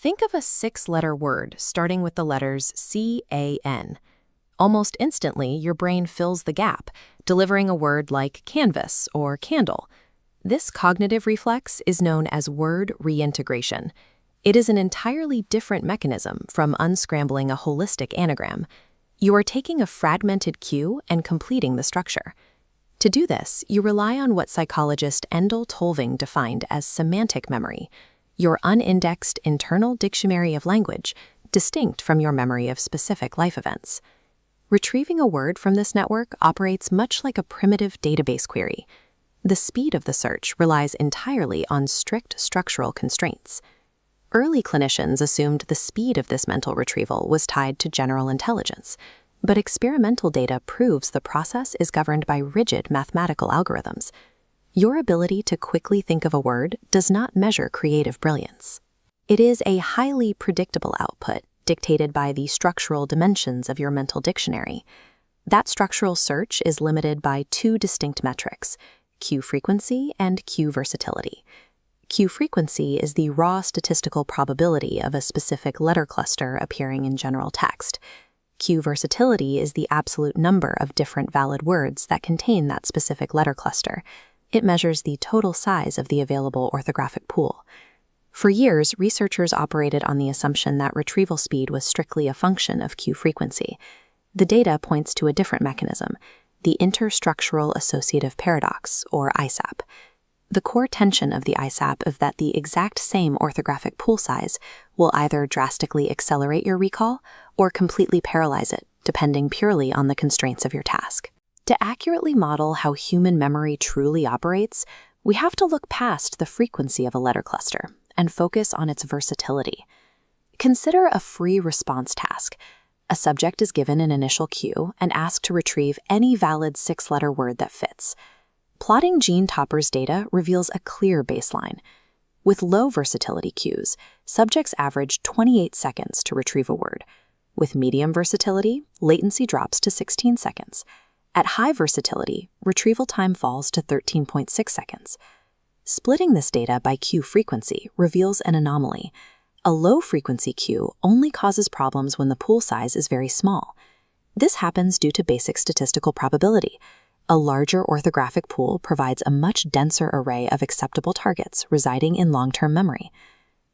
Think of a six-letter word starting with the letters C-A-N. Almost instantly, your brain fills the gap, delivering a word like canvas or candle. This cognitive reflex is known as word reintegration. It is an entirely different mechanism from unscrambling a holistic anagram. You are taking a fragmented cue and completing the structure. To do this, you rely on what psychologist Endel Tolving defined as semantic memory, your unindexed internal dictionary of language, distinct from your memory of specific life events. Retrieving a word from this network operates much like a primitive database query. The speed of the search relies entirely on strict structural constraints. Early clinicians assumed the speed of this mental retrieval was tied to general intelligence, but experimental data proves the process is governed by rigid mathematical algorithms. Your ability to quickly think of a word does not measure creative brilliance. It is a highly predictable output dictated by the structural dimensions of your mental dictionary. That structural search is limited by two distinct metrics: cue frequency and cue versatility. Cue frequency is the raw statistical probability of a specific letter cluster appearing in general text. Cue versatility is the absolute number of different valid words that contain that specific letter cluster. It measures the total size of the available orthographic pool. For years, researchers operated on the assumption that retrieval speed was strictly a function of cue frequency. The data points to a different mechanism, the interstructural associative paradox, or ISAP. The core tension of the ISAP is that the exact same orthographic pool size will either drastically accelerate your recall or completely paralyze it, depending purely on the constraints of your task. To accurately model how human memory truly operates, we have to look past the frequency of a letter cluster and focus on its versatility. Consider a free response task. A subject is given an initial cue and asked to retrieve any valid six-letter word that fits. Plotting Gene Topper's data reveals a clear baseline. With low versatility cues, subjects average 28 seconds to retrieve a word. With medium versatility, latency drops to 16 seconds. At high versatility, retrieval time falls to 13.6 seconds. Splitting this data by cue frequency reveals an anomaly. A low-frequency cue only causes problems when the pool size is very small. This happens due to basic statistical probability. A larger orthographic pool provides a much denser array of acceptable targets residing in long-term memory.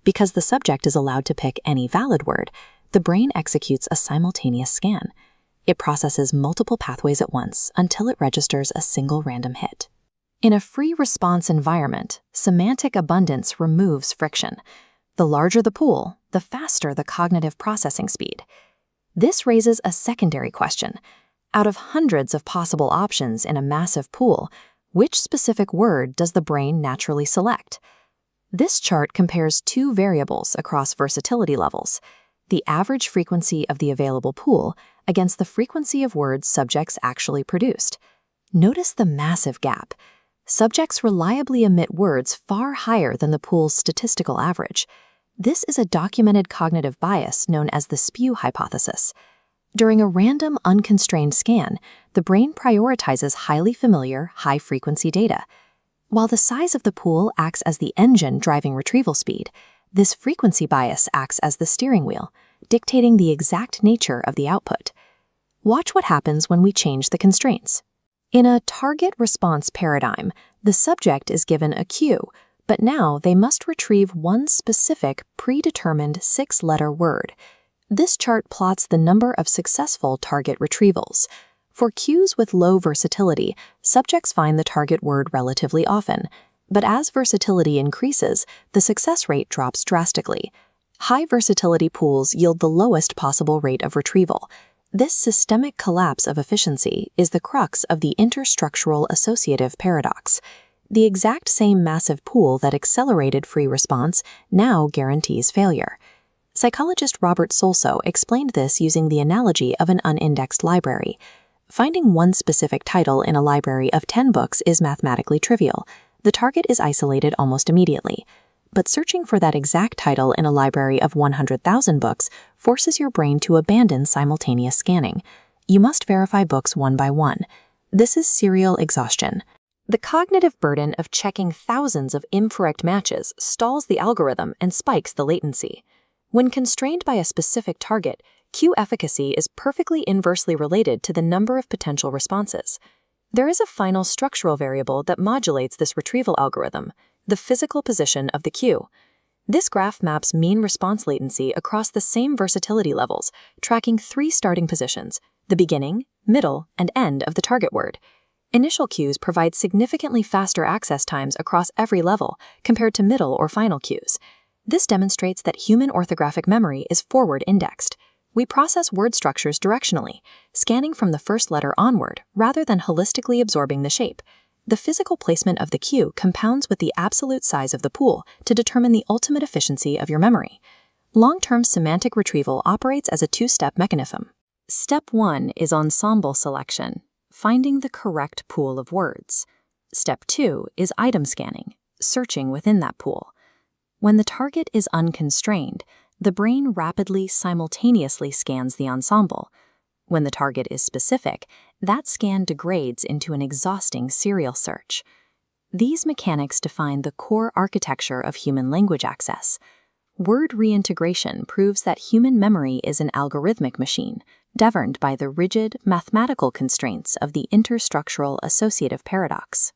Because the subject is allowed to pick any valid word, the brain executes a simultaneous scan. It processes multiple pathways at once until it registers a single random hit. In a free response environment, semantic abundance removes friction. The larger the pool, the faster the cognitive processing speed. This raises a secondary question. Out of hundreds of possible options in a massive pool, which specific word does the brain naturally select? This chart compares two variables across versatility levels: the average frequency of the available pool against the frequency of words subjects actually produced. Notice the massive gap. Subjects reliably emit words far higher than the pool's statistical average. This is a documented cognitive bias known as the spew hypothesis. During a random, unconstrained scan, the brain prioritizes highly familiar, high-frequency data. While the size of the pool acts as the engine driving retrieval speed, this frequency bias acts as the steering wheel, dictating the exact nature of the output. Watch what happens when we change the constraints. In a target-response paradigm, the subject is given a cue, but now they must retrieve one specific, predetermined six-letter word. This chart plots the number of successful target retrievals. For cues with low versatility, subjects find the target word relatively often, but as versatility increases, the success rate drops drastically. High versatility pools yield the lowest possible rate of retrieval. This systemic collapse of efficiency is the crux of the interstructural associative paradox. The exact same massive pool that accelerated free response now guarantees failure. Psychologist Robert Solso explained this using the analogy of an unindexed library. Finding one specific title in a library of 10 books is mathematically trivial. The target is isolated almost immediately. But searching for that exact title in a library of 100,000 books forces your brain to abandon simultaneous scanning. You must verify books one by one. This is serial exhaustion. The cognitive burden of checking thousands of incorrect matches stalls the algorithm and spikes the latency. When constrained by a specific target, cue efficacy is perfectly inversely related to the number of potential responses. There is a final structural variable that modulates this retrieval algorithm, the physical position of the cue. This graph maps mean response latency across the same versatility levels, tracking 3 starting positions: the beginning, middle, and end of the target word. Initial cues provide significantly faster access times across every level compared to middle or final cues. This demonstrates that human orthographic memory is forward-indexed. We process word structures directionally, scanning from the first letter onward rather than holistically absorbing the shape. The physical placement of the cue compounds with the absolute size of the pool to determine the ultimate efficiency of your memory. Long-term semantic retrieval operates as a 2-step mechanism. Step 1 is ensemble selection, finding the correct pool of words. Step 2 is item scanning, searching within that pool. When the target is unconstrained, the brain rapidly simultaneously scans the ensemble. When the target is specific, that scan degrades into an exhausting serial search. These mechanics define the core architecture of human language access. Word reintegration proves that human memory is an algorithmic machine, governed by the rigid, mathematical constraints of the interstructural associative paradox.